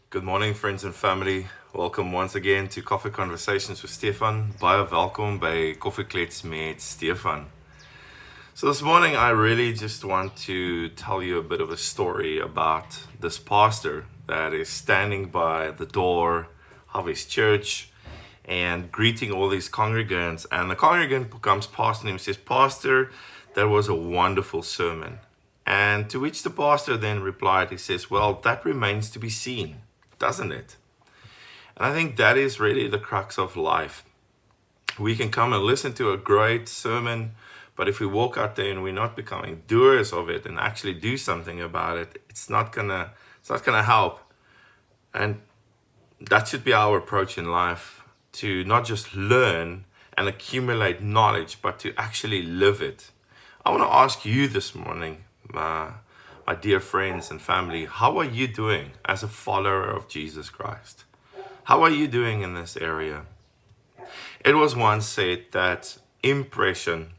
Good morning, friends and family. Welkom once again to Coffee Conversations with Stephan. Baie welkom by Koffie Klets met Stephan. So this morning I really just want to tell you a bit of a story about this pastor that is standing by the door of his church and greeting all these congregants. And the congregant comes past him and says, "Pastor, that was a wonderful sermon." And to which the pastor then replied, he says, "Well, that remains to be seen, doesn't it?" And I think that is really the crux of life. We can come and listen to a great sermon, but if we walk out there and we're not becoming doers of it and actually do something about it, it's not gonna help. And that should be our approach in life, to not just learn and accumulate knowledge, but to actually live it. I want to ask you this morning, my dear friends and family, how are you doing as a follower of Jesus Christ? How are you doing in this area? It was once said that impression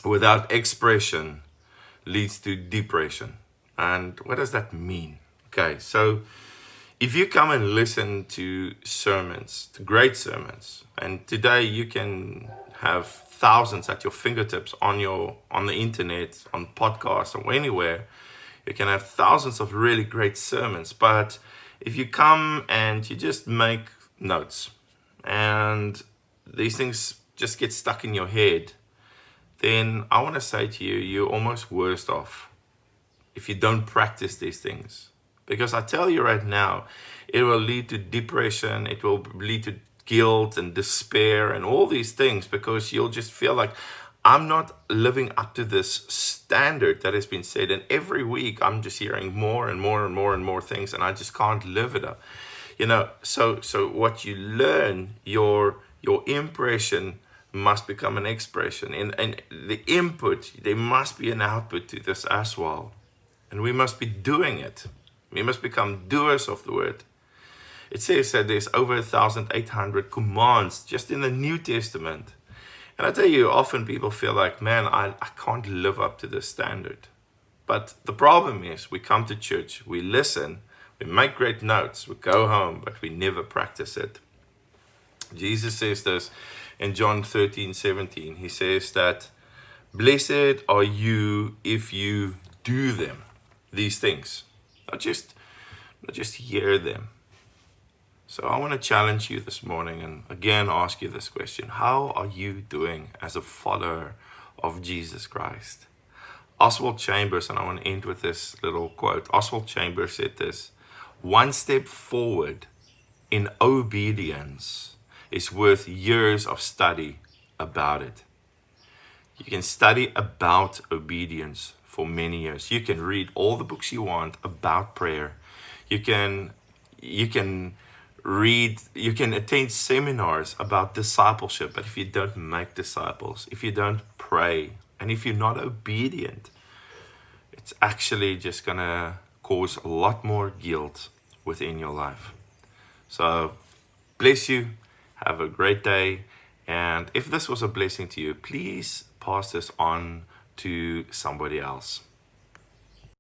without expression leads to depression. And what does that mean? Okay, so if you come and listen to sermons, to great sermons, and today you can have thousands at your fingertips on the internet, on podcasts, or anywhere, you can have thousands of really great sermons. But if you come and you just make notes and these things just get stuck in your head, then I want to say to you, you're almost worse off if you don't practice these things. Because I tell you right now, it will lead to depression, it will lead to guilt and despair and all these things, because you'll just feel like, I'm not living up to this standard that has been set. And every week I'm just hearing more and more and more and more things, and I just can't live it up. So what you learn, your impression must become an expression. And the input, there must be an output to this as well. And we must be doing it. We must become doers of the word. It says that there's over 1,800 commands just in the New Testament. And I tell you, often people feel like, man, I can't live up to this standard. But the problem is, we come to church, we listen, we make great notes, we go home, but we never practice it. Jesus says this in John 13:17. He says that, "Blessed are you if you do them," these things, not just hear them. So I want to challenge you this morning and again ask you this question. How are you doing as a follower of Jesus Christ? Oswald Chambers, and I want to end with this little quote. Oswald Chambers said this: "One step forward in obedience is worth years of study about it." You can study about obedience for many years. You can read all the books you want about prayer. You can attend seminars about discipleship, but if you don't make disciples, if you don't pray, and if you're not obedient, it's actually just gonna cause a lot more guilt within your life. So bless you, have a great day, and if this was a blessing to you, please pass this on to somebody else.